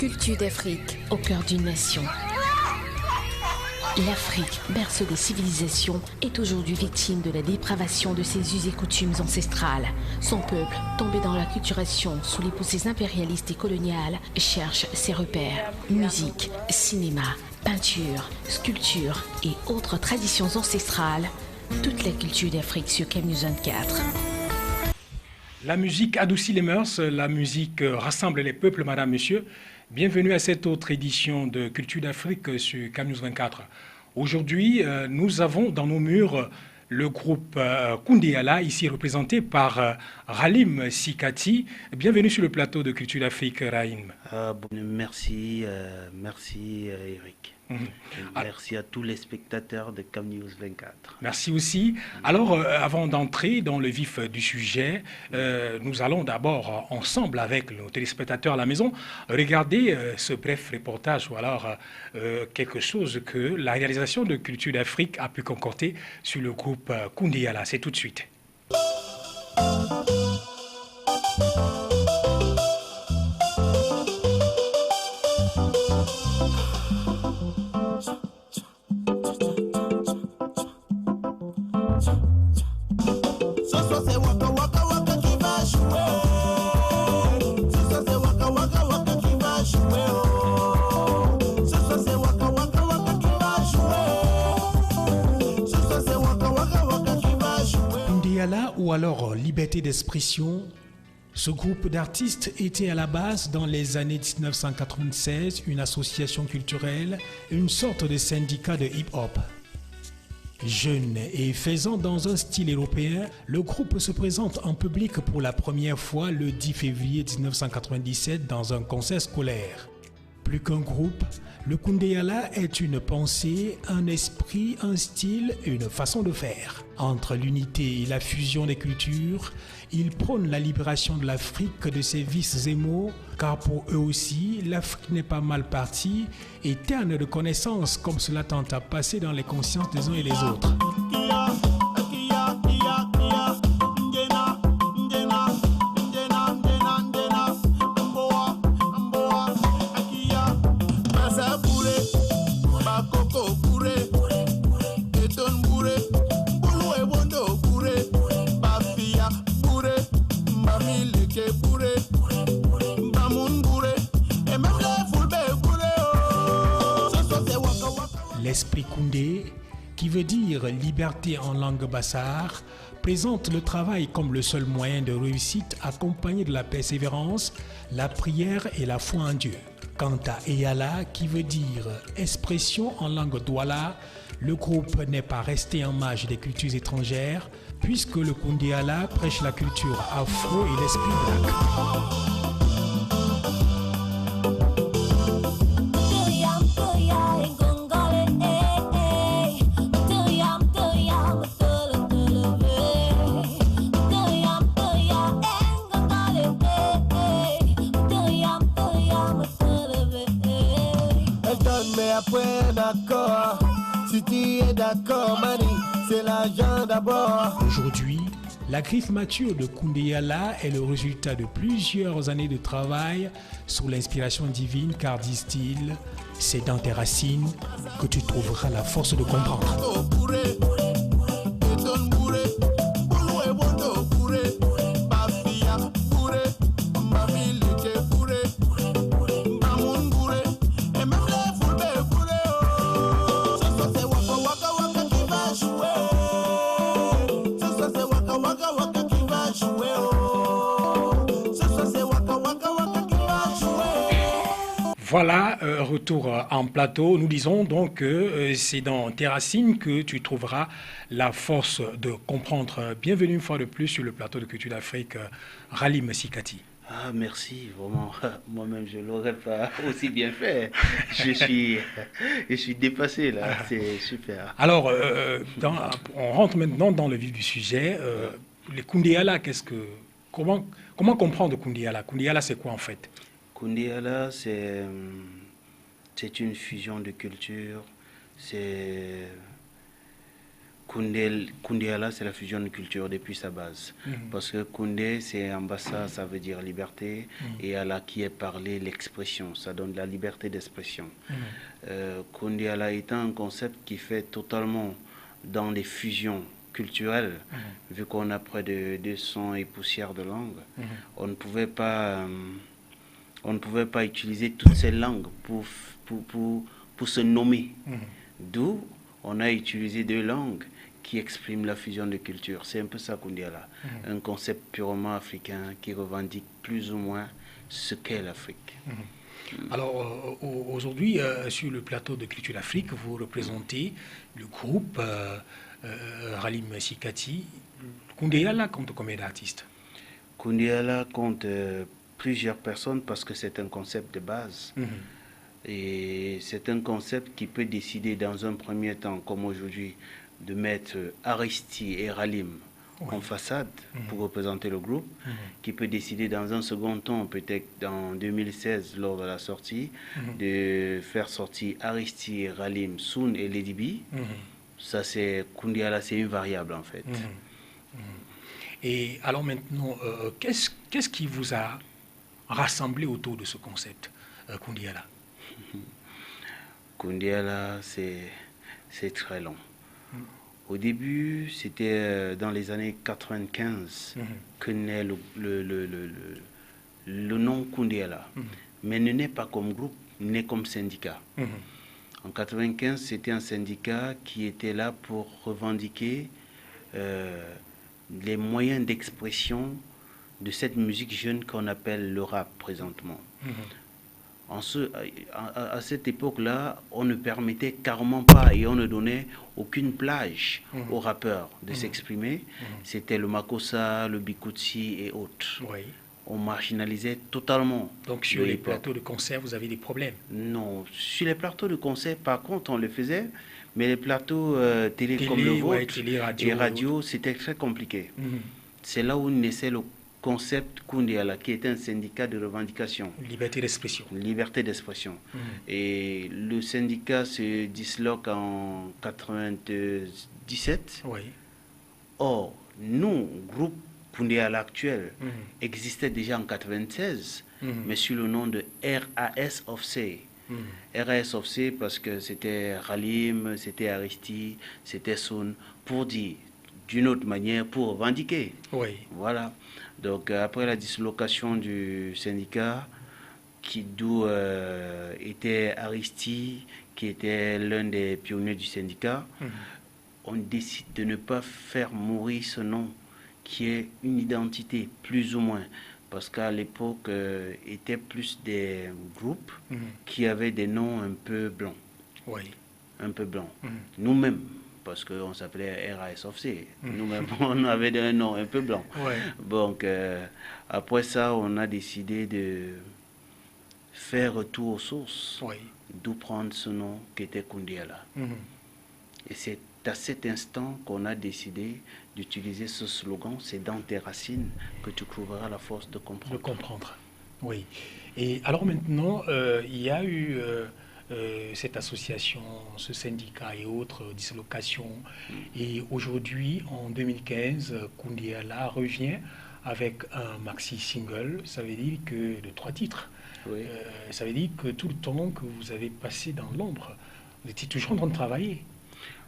Culture d'Afrique au cœur d'une nation. L'Afrique, berceau des civilisations, est aujourd'hui victime de la dépravation de ses us et coutumes ancestrales. Son peuple, tombé dans l'acculturation sous les poussées impérialistes et coloniales, cherche ses repères. Musique, cinéma, peinture, sculpture et autres traditions ancestrales. Toute la culture d'Afrique sur CamNews 24. La musique adoucit les mœurs, la musique rassemble les peuples, madame, monsieur. Bienvenue à cette autre édition de Culture d'Afrique sur CamNews 24. Aujourd'hui, nous avons dans nos murs le groupe Koundé-Yala, ici représenté par Ralim Sikati. Bienvenue sur le plateau de Culture d'Afrique, Raïm. Merci Eric. Merci à tous les spectateurs de CamNews 24. Merci aussi. Alors, avant d'entrer dans le vif du sujet, nous allons d'abord, ensemble avec nos téléspectateurs à la maison, regarder ce bref reportage ou alors quelque chose que la réalisation de Culture d'Afrique a pu concocter sur le groupe Koundé-Yala. C'est tout de suite. Ou alors liberté d'expression, ce groupe d'artistes était à la base dans les années 1996 une association culturelle, une sorte de syndicat de hip-hop. Jeune et faisant dans un style européen, le groupe se présente en public pour la première fois le 10 février 1997 dans un concert scolaire. Plus qu'un groupe, le Koundé-Yala est une pensée, un esprit, un style et une façon de faire. Entre l'unité et la fusion des cultures, ils prônent la libération de l'Afrique de ses vices et maux, car pour eux aussi, l'Afrique n'est pas mal partie et terne de connaissances comme cela tente à passer dans les consciences des uns et les autres. L'esprit Koundé, qui veut dire liberté en langue bassare, présente le travail comme le seul moyen de réussite accompagné de la persévérance, la prière et la foi en Dieu. Quant à Eyala, qui veut dire expression en langue douala, le groupe n'est pas resté en marge des cultures étrangères, puisque le Koundé-Yala prêche la culture afro et l'esprit black. Aujourd'hui, la griffe mature de Koundé-Yala est le résultat de plusieurs années de travail sous l'inspiration divine, car disent-ils, c'est dans tes racines que tu trouveras la force de comprendre. Voilà, retour en plateau. Nous disons donc que c'est dans tes racines que tu trouveras la force de comprendre. Bienvenue une fois de plus sur le plateau de Culture d'Afrique, Ralim Sikati. Ah, merci, vraiment. Moi-même, je ne l'aurais pas aussi bien fait. Je suis dépassé, là. C'est super. Alors, on rentre maintenant dans le vif du sujet. Les Koundé-Yala, comment comprendre Koundé-Yala? Koundé-Yala, c'est quoi en fait? Koundé-Yala, c'est une fusion de cultures. Koundé Ala, c'est la fusion de culture depuis sa base. Parce que Koundé, c'est Ambassa, ça veut dire liberté, et Ala qui est parlé, l'expression, ça donne la liberté d'expression. Koundé Ala étant un concept qui fait totalement dans les fusions culturelles, vu qu'on a près de 200 et poussières de langues, on ne pouvait pas utiliser toutes ces langues pour se nommer. D'où on a utilisé 2 langues qui expriment la fusion de cultures. C'est un peu ça Koundé Ala, un concept purement africain qui revendique plus ou moins ce qu'est l'Afrique. Alors aujourd'hui, sur le plateau de Culture d'Afrique, vous représentez le groupe Ralim Sikati. Koundé Ala compte combien d'artistes? Koundé Ala compte plusieurs personnes parce que c'est un concept de base. Et c'est un concept qui peut décider dans un premier temps, comme aujourd'hui, de mettre Aristi et Ralim en façade pour représenter le groupe, qui peut décider dans un second temps, peut-être en 2016, lors de la sortie, de faire sortir Aristi et Ralim, Soun et Lady B. Ça, c'est Koundé Ala, c'est une variable en fait. Et alors maintenant, qu'est-ce qui vous a rassemblé autour de ce concept, Koundé Ala? Koundé Ala, c'est très long. Au début, c'était dans les années 95 que naît le nom Koundé Ala. Mais ne naît pas comme groupe, naît comme syndicat. En 95, c'était un syndicat qui était là pour revendiquer les moyens d'expression de cette musique jeune qu'on appelle le rap présentement. À cette époque-là, on ne permettait carrément pas et on ne donnait aucune plage aux rappeurs de s'exprimer. C'était le Makossa, le Bikutsi et autres. On marginalisait totalement. Donc sur les plateaux de concert, vous avez des problèmes? Non, sur les plateaux de concert, par contre, on le faisait, mais les plateaux télé comme le vôtre et radio, c'était très compliqué. C'est là où naissait le concept Koundé Ala, qui est un syndicat de revendication. Liberté d'expression. Liberté d'expression. Et le syndicat se disloque en 97. Or, nous, groupe Koundé Ala actuel, existait déjà en 96, mais sous le nom de RAS of C. RAS of C parce que c'était Ralim, c'était Aristi, c'était Soun, pour dire d'une autre manière, pour revendiquer. Voilà. Donc après la dislocation du syndicat, d'où était Aristi, qui était l'un des pionniers du syndicat, on décide de ne pas faire mourir ce nom, qui est une identité, plus ou moins. Parce qu'à l'époque, étaient plus des groupes qui avaient des noms un peu blancs. Un peu blancs. Nous-mêmes, parce qu'on s'appelait RAS of C. Nous-mêmes, on avait un nom un peu blanc. Donc, après ça, on a décidé de faire retour aux sources, d'où prendre ce nom qui était Koundé Ala. Et c'est à cet instant qu'on a décidé d'utiliser ce slogan, c'est dans tes racines que tu trouveras la force de comprendre. De comprendre, oui. Et alors maintenant, il y a eu cette association, ce syndicat et autres dislocations. Et aujourd'hui, en 2015, Koundé Ala revient avec un maxi-single, ça veut dire que de 3 titres. Ça veut dire que tout le temps que vous avez passé dans l'ombre, vous étiez toujours en train de travailler.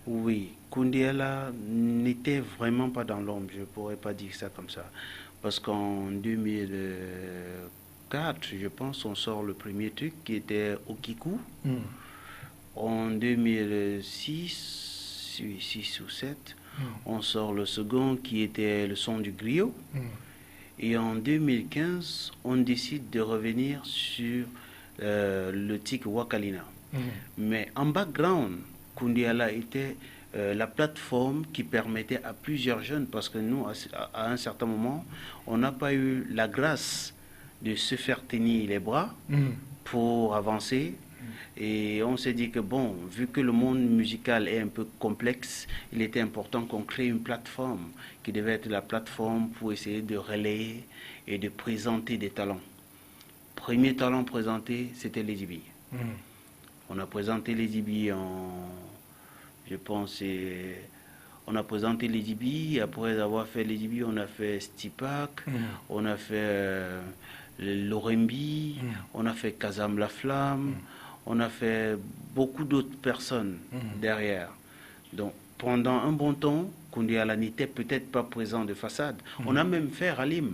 Oui, Koundé Ala n'était vraiment pas dans l'ombre, je ne pourrais pas dire ça comme ça. Parce qu'en 2004, je pense, on sort le premier truc qui était Okiku. En 2006, 6 ou 7, on sort le second qui était le son du griot. Et en 2015, on décide de revenir sur le titre Wakalina. Mais en background, Koundé Ala était la plateforme qui permettait à plusieurs jeunes, parce que nous, à un certain moment, on n'a pas eu la grâce de se faire tenir les bras pour avancer. Et on s'est dit que bon, vu que le monde musical est un peu complexe, il était important qu'on crée une plateforme qui devait être la plateforme pour essayer de relayer et de présenter des talents. Premier talent présenté, c'était Lady B. On a présenté Lady B je pense, On a présenté Lady B. Après avoir fait Lady B, on a fait Stipak, on a fait Lorembi, on a fait Kazam la Flamme, on a fait beaucoup d'autres personnes derrière. Donc, pendant un bon temps, Koundiala n'était peut-être pas présent de façade. On a même fait Ralim.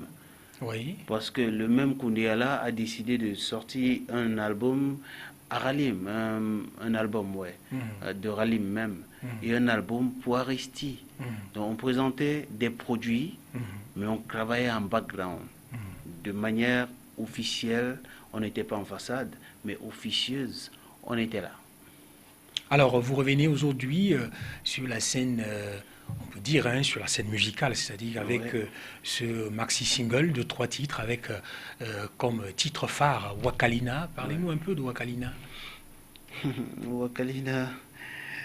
Oui. Parce que le même Koundiala a décidé de sortir un album à Ralim, un album, de Ralim même, et un album pour Aristi. Donc on présentait des produits, mais on travaillait en background. De manière officielle, on n'était pas en façade, mais officieuse, on était là. Alors, vous revenez aujourd'hui sur la scène, on peut dire, sur la scène musicale, c'est-à-dire avec ce maxi-single de 3 titres, avec comme titre phare Wakalina. Parlez-nous un peu de Wakalina. Wakalina,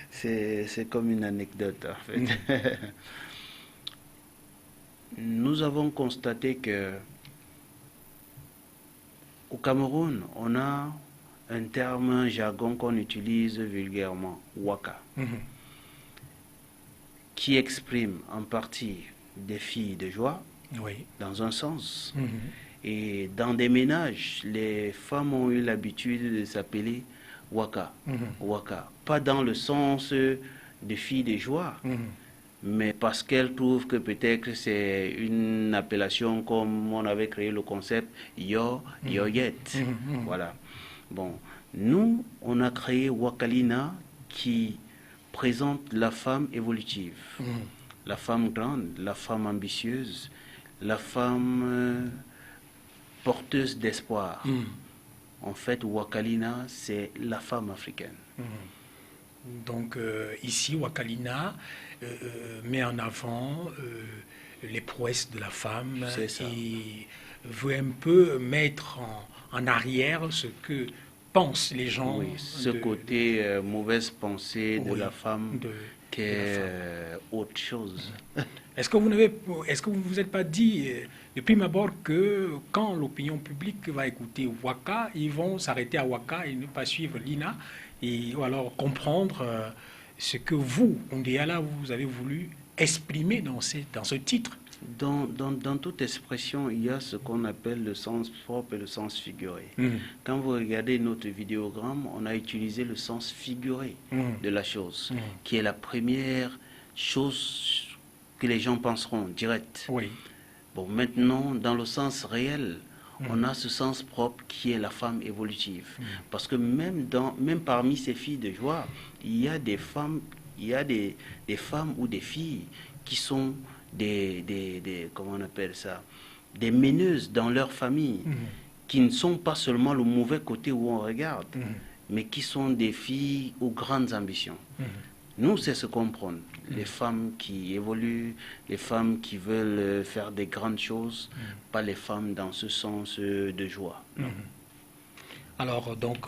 c'est comme une anecdote, en fait. Nous avons constaté que au Cameroun, on a un terme, un jargon qu'on utilise vulgairement, waka, qui exprime en partie des filles de joie, dans un sens. Et dans des ménages, les femmes ont eu l'habitude de s'appeler waka, waka. Pas dans le sens de filles de joie, mais parce qu'elles trouvent que peut-être c'est une appellation comme on avait créé le concept yo, yoyet. Voilà. Bon, nous, on a créé Wakalina qui présente la femme évolutive, la femme grande, la femme ambitieuse, la femme porteuse d'espoir. En fait, Wakalina, c'est la femme africaine. Donc ici, Wakalina met en avant les prouesses de la femme et veut un peu mettre en arrière ce que pensent les gens. Oui, ce côté mauvaise pensée de la femme qui est autre chose. Est-ce que vous vous êtes pas dit de prime abord que quand l'opinion publique va écouter Waka, ils vont s'arrêter à Waka et ne pas suivre Lina, ou alors comprendre ce que vous, Koundiala, vous avez voulu exprimer dans ce titre? Dans toute expression, il y a ce qu'on appelle le sens propre et le sens figuré. Quand vous regardez notre vidéogramme, on a utilisé le sens figuré de la chose, qui est la première chose que les gens penseront direct. Bon, maintenant, dans le sens réel, on a ce sens propre qui est la femme évolutive. Parce que même parmi ces filles de joie, il y a des femmes, des femmes ou des filles qui sont comment on appelle ça, des meneuses dans leur famille, qui ne sont pas seulement le mauvais côté où on regarde, mais qui sont des filles aux grandes ambitions. Nous, c'est ce qu'on prône. Les femmes qui évoluent, les femmes qui veulent faire des grandes choses, pas les femmes dans ce sens de joie. Alors, donc,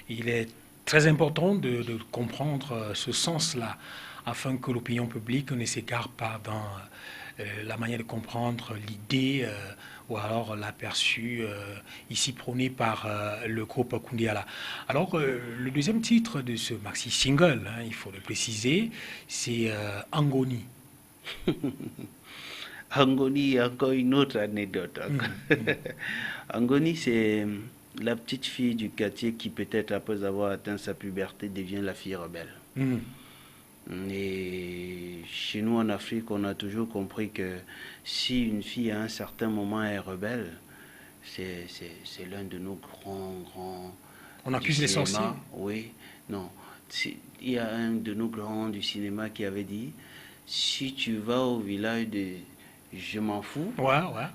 il est très important de comprendre ce sens-là, afin que l'opinion publique ne s'égare pas dans la manière de comprendre l'idée ou alors l'aperçu ici prôné par le groupe Koundiala. Alors, le deuxième titre de ce maxi-single, il faut le préciser, c'est Angoni. Angoni, encore une autre anecdote. Angoni, c'est la petite fille du quartier qui peut-être après avoir atteint sa puberté devient la fille rebelle. Et chez nous en Afrique, on a toujours compris que si une fille à un certain moment est rebelle, c'est l'un de nos grands... On accuse les sorciers. Oui, non. Il y a un de nos grands du cinéma qui avait dit, si tu vas au village de Je m'en fous,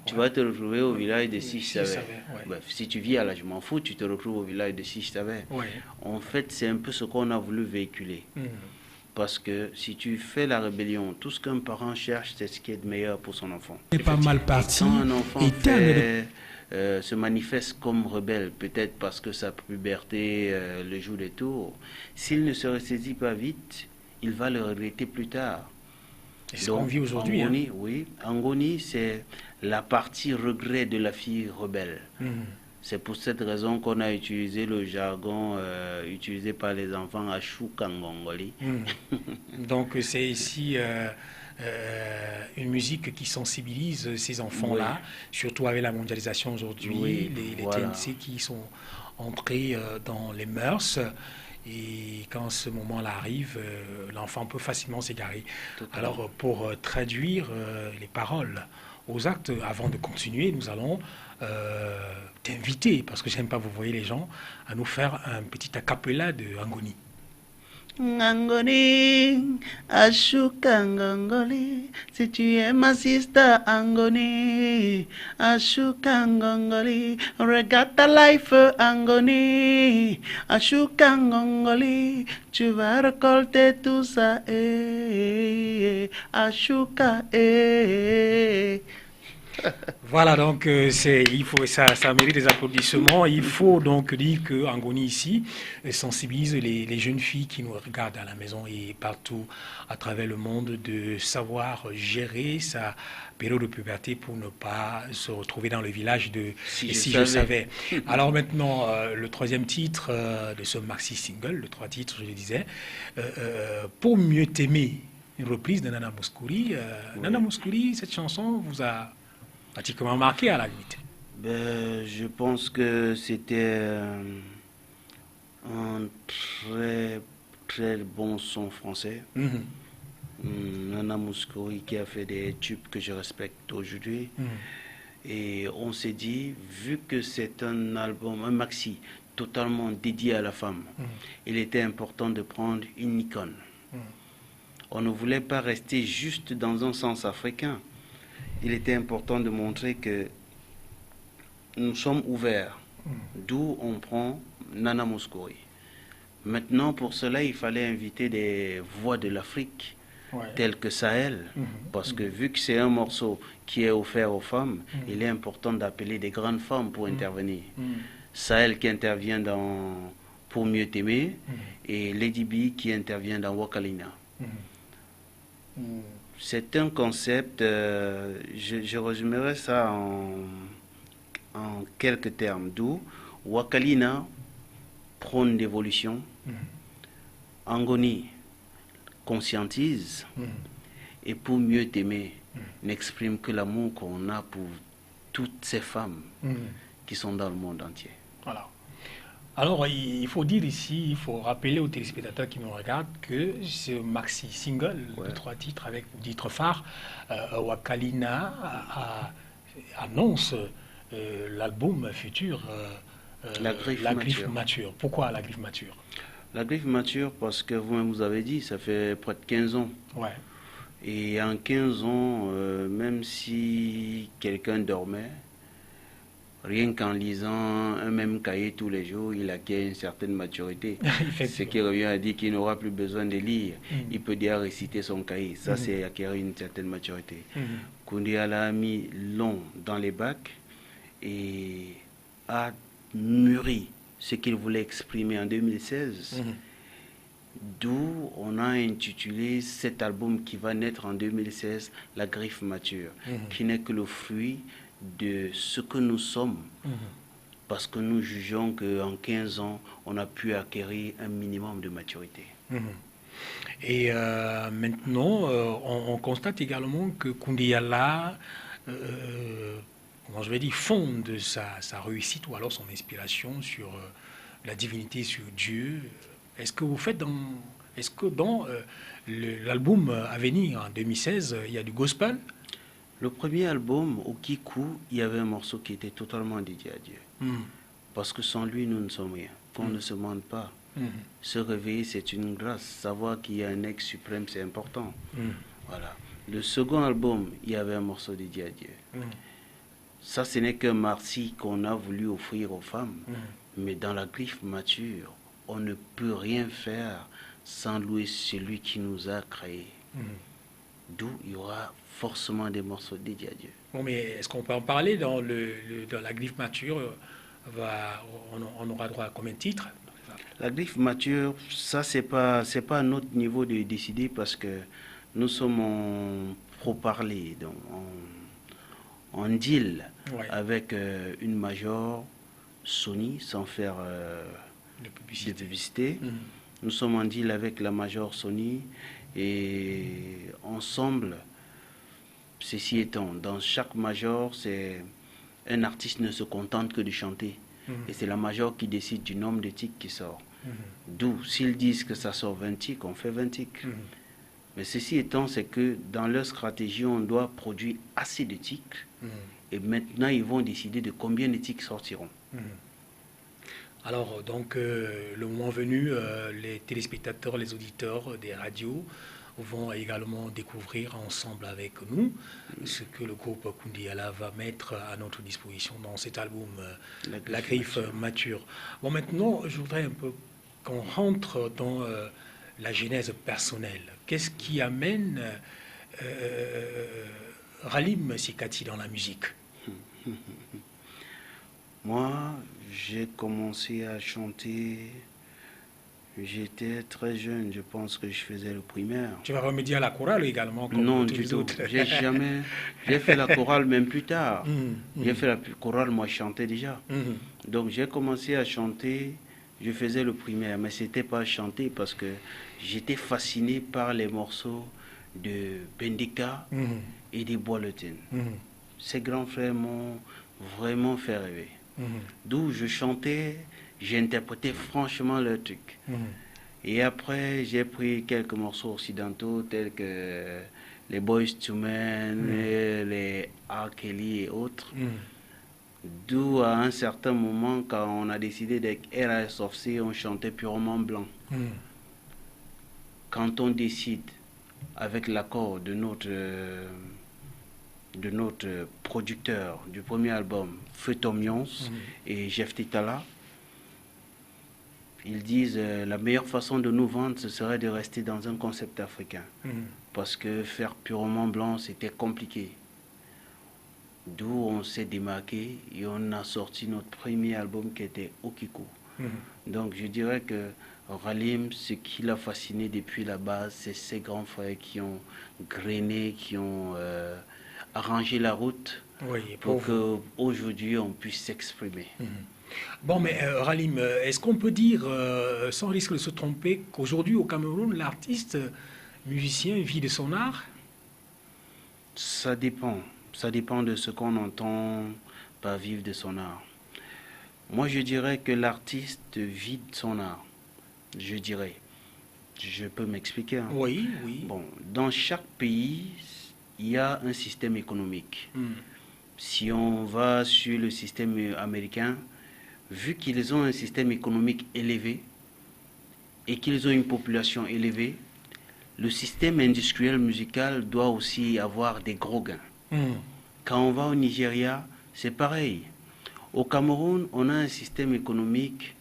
tu vas te retrouver au village de Si je savais. Bref, si tu vis à la Je m'en fous, tu te retrouves au village de Si je savais. En fait, c'est un peu ce qu'on a voulu véhiculer. Parce que si tu fais la rébellion, tout ce qu'un parent cherche, c'est ce qui est de meilleur pour son enfant. C'est pas mal parti. Quand un enfant se manifeste comme rebelle, peut-être parce que sa puberté le joue des tours, s'il ne se ressaisit pas vite, il va le regretter plus tard. C'est ce qu'on vit aujourd'hui. Angoni, c'est la partie regret de la fille rebelle. C'est pour cette raison qu'on a utilisé le jargon utilisé par les enfants à Choukangongoli. Donc c'est ici une musique qui sensibilise ces enfants-là, surtout avec la mondialisation aujourd'hui, les TNC qui sont entrés dans les mœurs. Et quand ce moment-là arrive, l'enfant peut facilement s'égarer. Alors pour traduire les paroles aux actes, avant de continuer, nous allons t'inviter, parce que j'aime pas vous voyez les gens, à nous faire un petit a cappella de Angoni. Angoni, Ashuka Ngongoli, si tu es ma sister Angoni, Ashuka Ngongoli, regarde ta life Angoni, Ashuka Ngongoli, tu vas récolter tout ça, Ashuka, Voilà, donc ça mérite des applaudissements. Il faut donc dire que Angoni ici sensibilise les jeunes filles qui nous regardent à la maison et partout à travers le monde de savoir gérer sa période de puberté pour ne pas se retrouver dans le village de Si je savais. Alors maintenant, le troisième titre de ce maxi single, le 3 titres, je le disais, Pour mieux t'aimer, une reprise de Nana Mouskouri. Nana Mouskouri, cette chanson vous a pratiquement marqué à la limite. Je pense que c'était un très très bon son français. Nana Mouskouri qui a fait des tubes que je respecte aujourd'hui. Et on s'est dit, vu que c'est un album, un maxi totalement dédié à la femme, il était important de prendre une icône. On ne voulait pas rester juste dans un sens africain. Il était important de montrer que nous sommes ouverts, d'où on prend Nana Mouskouri. Maintenant, pour cela, il fallait inviter des voix de l'Afrique, telles que Sahel, parce que vu que c'est un morceau qui est offert aux femmes, il est important d'appeler des grandes femmes pour intervenir. Sahel qui intervient dans Pour mieux t'aimer, et Lady B qui intervient dans Wakalina. C'est un concept, je résumerai ça en quelques termes, d'où Wakalina prône l'évolution, Angoni conscientise, et Pour mieux t'aimer n'exprime que l'amour qu'on a pour toutes ces femmes qui sont dans le monde entier. Voilà. Alors, il faut dire ici, il faut rappeler aux téléspectateurs qui nous regardent que ce maxi single de 3 titres avec titre phare, Wakalina annonce l'album futur, La Griffe Mature. Pourquoi La Griffe Mature? La Griffe Mature parce que vous-même vous avez dit, ça fait près de 15 ans. Et en 15 ans, même si quelqu'un dormait, rien qu'en lisant un même cahier tous les jours, il acquiert une certaine maturité. Ce qui revient à dire qu'il n'aura plus besoin de lire. Il peut déjà réciter son cahier. Ça, c'est acquérir une certaine maturité. Koundiala a mis long dans les bacs et a mûri ce qu'il voulait exprimer en 2016. D'où on a intitulé cet album qui va naître en 2016, La Griffe Mature, qui n'est que le fruit de ce que nous sommes, parce que nous jugeons qu'en 15 ans, on a pu acquérir un minimum de maturité. Et maintenant, on constate également que Koundiala, comment je vais dire, fonde sa réussite ou alors son inspiration sur la divinité, sur Dieu. Est-ce que vous faites dans l'album à venir en 2016, il y a du gospel? Le premier album, au Kikou, il y avait un morceau qui était totalement dédié à Dieu. Parce que sans lui, nous ne sommes rien. Qu'on ne se mente pas. Se réveiller, c'est une grâce. Savoir qu'il y a un ex suprême, c'est important. Voilà. Le second album, il y avait un morceau dédié à Dieu. Ça, ce n'est qu'un merci qu'on a voulu offrir aux femmes. Mais dans La Griffe Mature, on ne peut rien faire sans louer celui qui nous a créés. D'où il y aura forcément des morceaux dédiés à Dieu. Bon, mais est-ce qu'on peut en parler dans La Griffe Mature? On aura droit à combien de titres? La Griffe Mature, ça, c'est pas à notre niveau de décider parce que nous sommes en pro-parler, donc en deal avec une major Sony, sans faire De de publicité. Mhm. Nous sommes en deal avec la major Sony et ensemble, ceci étant, dans chaque major, un artiste ne se contente que de chanter. Et c'est la major qui décide du nombre de titres qui sort. D'où, s'ils disent que ça sort 20 titres, on fait 20 titres. Mais ceci étant, c'est que dans leur stratégie, on doit produire assez de titres. Et maintenant, ils vont décider de combien de titres sortiront. Alors, donc, le moment venu, les téléspectateurs, les auditeurs des radios vont également découvrir ensemble avec nous ce que le groupe Koundiala va mettre à notre disposition dans cet album La Griffe Mature. Bon, maintenant, je voudrais un peu qu'on rentre dans la genèse personnelle. Qu'est-ce qui amène Ralim Sikati dans la musique? Moi, j'ai commencé à chanter, j'étais très jeune, je pense que je faisais le primaire. Tu vas remédier à la chorale également, comme Non, tous du les tout. autres. J'ai fait la chorale même plus tard. J'ai fait la Mm. chorale, moi je chantais déjà. Donc j'ai commencé à chanter, je faisais le primaire, mais c'était pas chanter parce que j'étais fasciné par les morceaux de Bendika et des Boiletin. Ces grands frères m'ont vraiment fait rêver. D'où je chantais, j'interprétais franchement leur truc. Et après, j'ai pris quelques morceaux occidentaux tels que les Boys to Men, les R. Kelly et autres. D'où à un certain moment, quand on a décidé d'être RAS of C, on chantait purement blanc. Quand on décide, avec l'accord de notre producteur du premier album, Feu Tom Yons et Jeff Titala, ils disent la meilleure façon de nous vendre, ce serait de rester dans un concept africain. Parce que faire purement blanc, c'était compliqué. D'où on s'est démarqué et on a sorti notre premier album qui était Okiko. Donc je dirais que Ralim, ce qui l'a fasciné depuis la base, c'est ces grands frères qui ont grainé, qui ont arrangé la route pour qu'aujourd'hui on puisse s'exprimer. Bon, mais Ralim, est-ce qu'on peut dire, sans risque de se tromper, qu'aujourd'hui au Cameroun, l'artiste musicien vit de son art? Ça dépend. Ça dépend de ce qu'on entend par vivre de son art. Moi, je dirais que l'artiste vit de son art. Je dirais. Je peux m'expliquer. Hein? Oui, oui. Bon, dans chaque pays, il y a un système économique. Si on va sur le système américain, vu qu'ils ont un système économique élevé et qu'ils ont une population élevée, le système industriel musical doit aussi avoir des gros gains. Quand on va au Nigeria, c'est pareil. Au Cameroun, on a un système économique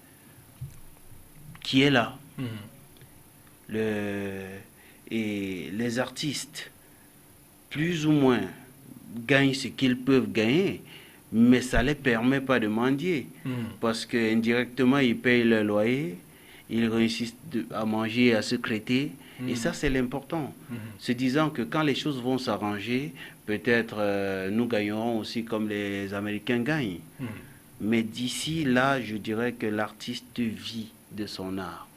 qui est là. Et les artistes, plus ou moins, gagnent ce qu'ils peuvent gagner, mais ça ne les permet pas de mendier. Parce qu'indirectement, ils payent leur loyer, ils réussissent à manger et à se crêter. Et ça, c'est l'important. Se disant que quand les choses vont s'arranger, peut-être nous gagnerons aussi comme les Américains gagnent. Mais d'ici là, je dirais que l'artiste vit de son art.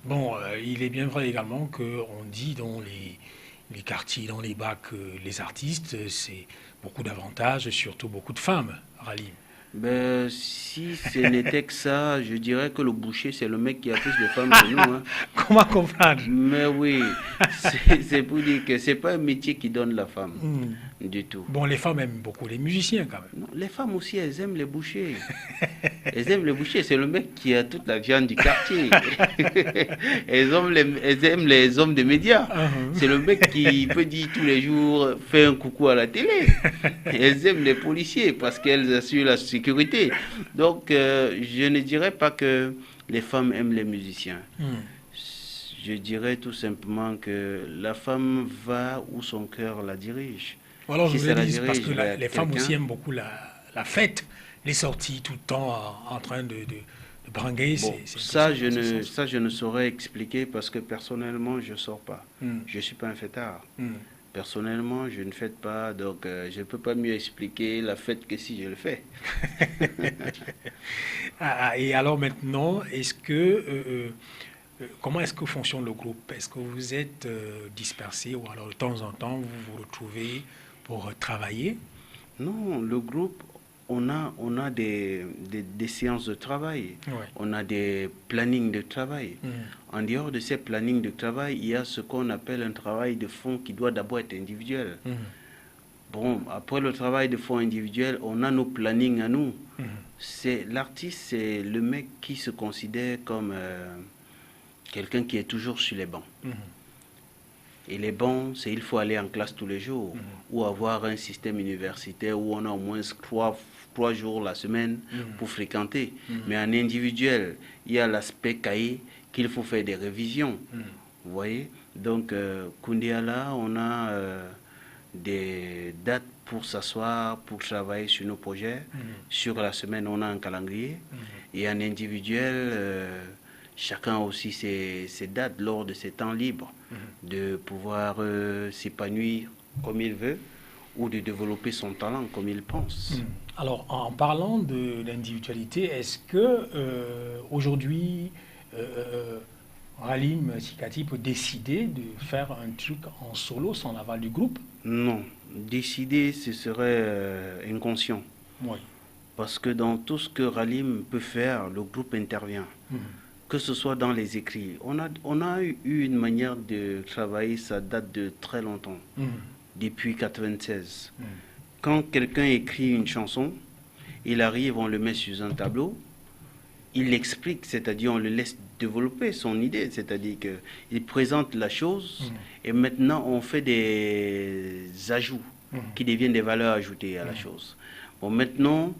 Bon, il est bien vrai également qu'on dit dans les quartiers, dans les bacs, les artistes, c'est beaucoup d'avantages, surtout beaucoup de femmes, Ralim. Ben, si ce n'était que ça, je dirais que le boucher, c'est le mec qui a plus de femmes que nous. Hein. Comment comprendre? Mais oui, c'est pour dire que c'est pas un métier qui donne la femme, du tout. Bon, les femmes aiment beaucoup les musiciens quand même. Non, les femmes aussi, elles aiment les bouchers. Elles aiment les bouchers, c'est le mec qui a toute la viande du quartier. elles aiment les hommes des médias. C'est le mec qui peut dire tous les jours, fais un coucou à la télé. Elles aiment les policiers parce qu'elles assurent la sécurité. Donc, je ne dirais pas que les femmes aiment les musiciens. Je dirais tout simplement que la femme va où son cœur la dirige. Alors, Si je ça vous le la dis, dirige parce que vers les femmes quelqu'un- aussi aiment beaucoup la fête, les sorties tout le temps en train de branguer. Bon, c'est ça, tout dans ce sens. je ne saurais expliquer parce que personnellement, je ne sors pas. Je ne suis pas un fêtard. Personnellement, je ne fête pas, donc je ne peux pas mieux expliquer la fête que si je le fais. Et alors maintenant, comment est-ce que fonctionne le groupe? Est-ce que vous êtes dispersés ou alors de temps en temps vous vous retrouvez pour travailler? Non, le groupe, on a des séances de travail, Ouais. on a des plannings de travail. Mhm. En dehors de ces plannings de travail, il y a ce qu'on appelle un travail de fond qui doit d'abord être individuel. Mhm. Bon, après le travail de fond individuel, on a nos plannings à nous. Mhm. L'artiste, c'est le mec qui se considère comme quelqu'un qui est toujours sur les bancs. Mhm. Et les bancs, c'est il faut aller en classe tous les jours Mhm. ou avoir un système universitaire où on a au moins trois jours la semaine Mhm. pour fréquenter. Mhm. Mais en individuel, il y a l'aspect cahier qu'il faut faire des révisions. Mhm. Vous voyez? Donc, Koundiala, on a des dates pour s'asseoir, pour travailler sur nos projets. Mhm. Sur la semaine, on a un calendrier. Mhm. Et en individuel, chacun a aussi ses dates lors de ses temps libres, de pouvoir s'épanouir comme il veut ou de développer son talent comme il pense. Alors, en parlant de l'individualité, est-ce que aujourd'hui, Halim Sikati peut décider de faire un truc en solo sans l'aval du groupe? Non, décider, ce serait inconscient. Oui. Parce que dans tout ce que Ralim peut faire, le groupe intervient. Mhm. Que ce soit dans les écrits. On a eu une manière de travailler, ça date de très longtemps, Mhm. depuis 96. Mhm. Quand quelqu'un écrit une chanson, il arrive, on le met sur un tableau, il l'explique, c'est-à-dire on le laisse développer son idée, c'est-à-dire qu'il présente la chose et maintenant on fait des ajouts qui deviennent des valeurs ajoutées à la chose. Bon, maintenant,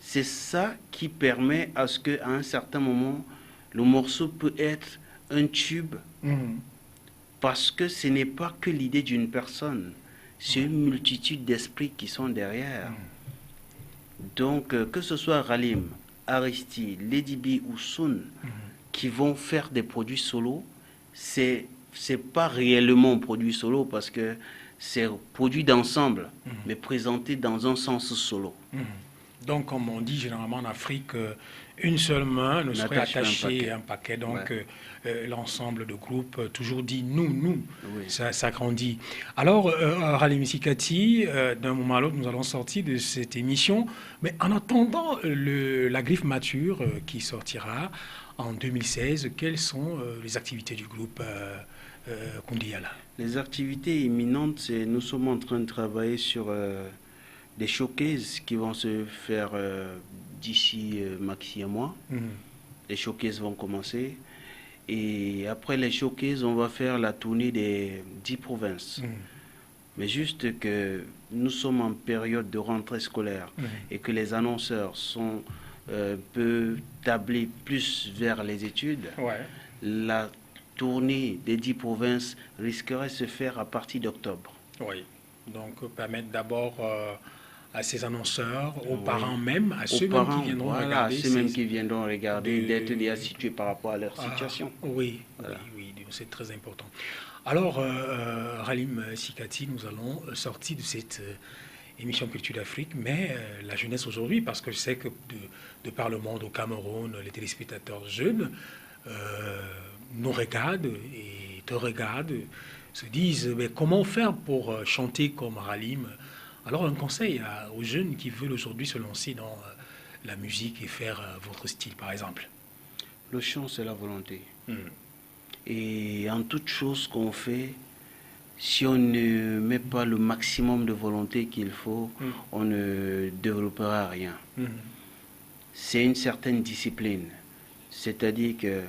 c'est ça qui permet à ce qu'à un certain moment, le morceau peut être un tube parce que ce n'est pas que l'idée d'une personne, c'est une multitude d'esprits qui sont derrière. Donc, que ce soit Ralim, Aristide, Lady B ou Sun qui vont faire des produits solo, c'est pas réellement un produit solo parce que c'est un produit d'ensemble, mais présenté dans un sens solo. Donc, comme on dit généralement en Afrique, une seule main ne serait attachée à un paquet. Donc, l'ensemble de groupe toujours dit nous. Oui. Ça grandit. Alors, Halim Sikati, d'un moment à l'autre, nous allons sortir de cette émission. Mais en attendant la griffe mature qui sortira en 2016, quelles sont les activités du groupe Koundiala? Les activités imminentes, c'est nous sommes en train de travailler sur des showcases qui vont se faire d'ici maxi un mois. Les showcases vont commencer. Et après les showcases, on va faire la tournée des 10 provinces. Mais juste que nous sommes en période de rentrée scolaire et que les annonceurs sont peu tablés plus vers les études, la tournée des 10 provinces risquerait de se faire à partir d'octobre. Oui, donc permettre d'abord à ces annonceurs, aux parents même, à ceux même qui viendront regarder. À ceux même qui viendront regarder, d'être bien situés par rapport à leur situation. Oui, c'est très important. Alors, Halim Sikati, nous allons sortir de cette émission Culture d'Afrique, mais la jeunesse aujourd'hui, parce que je sais que de par le monde au Cameroun, les téléspectateurs jeunes nous regardent et te regardent, se disent mais comment faire pour chanter comme Halim? Alors un conseil aux jeunes qui veulent aujourd'hui se lancer dans la musique et faire votre style par exemple. Le chant, c'est la volonté. Et en toute chose qu'on fait, si on ne met pas le maximum de volonté qu'il faut, on ne développera rien. C'est une certaine discipline. C'est-à-dire que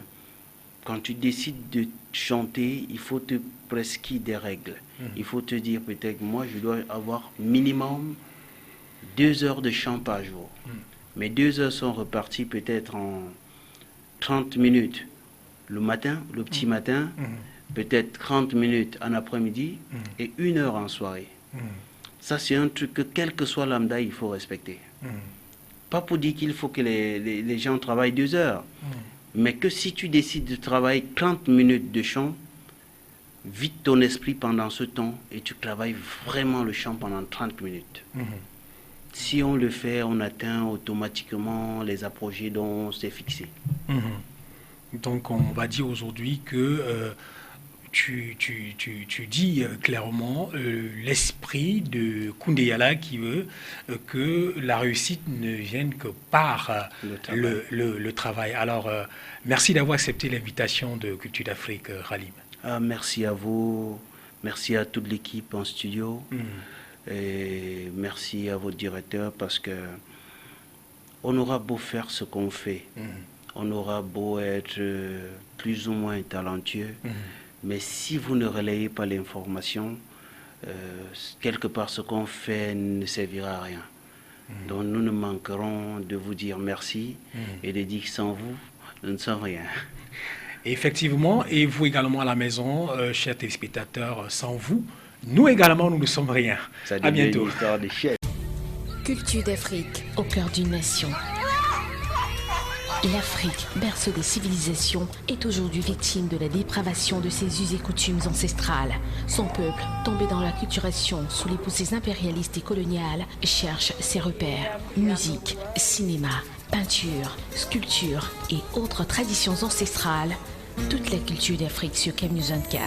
quand tu décides de chanter, il faut te prescrire des règles. Il faut te dire peut-être, moi, je dois avoir minimum 2 heures de chant par jour. Mes 2 heures sont reparties peut-être en 30 minutes le matin, le petit matin, peut-être 30 minutes en après-midi et 1 heure en soirée. Ça, c'est un truc que, quel que soit lambda, il faut respecter. Pas pour dire qu'il faut que les gens travaillent 2 heures, mais que si tu décides de travailler 30 minutes de chant, vide ton esprit pendant ce temps et tu travailles vraiment le chant pendant 30 minutes. Si on le fait, on atteint automatiquement les apogées dont on s'est fixé. Donc on va dire aujourd'hui que tu dis clairement l'esprit de Koundé Yala qui veut que la réussite ne vienne que par le travail. Alors merci d'avoir accepté l'invitation de Culture d'Afrique, Ralim. Merci à vous, merci à toute l'équipe en studio. Et merci à votre directeur parce que on aura beau faire ce qu'on fait, on aura beau être plus ou moins talentueux, mais si vous ne relayez pas l'information, quelque part ce qu'on fait ne servira à rien. Donc nous ne manquerons de vous dire merci et de dire que sans vous, nous ne sommes rien. Effectivement, et vous également à la maison, chers téléspectateurs, sans vous, nous également, nous ne sommes rien. Ça à bientôt. Une histoire de chef. Culture d'Afrique, au cœur d'une nation. L'Afrique, berceau des civilisations, est aujourd'hui victime de la dépravation de ses us et coutumes ancestrales. Son peuple, tombé dans l'acculturation sous les poussées impérialistes et coloniales, cherche ses repères. Musique, cinéma, peinture, sculpture et autres traditions ancestrales. Toute la culture d'Afrique sur Camnews 24.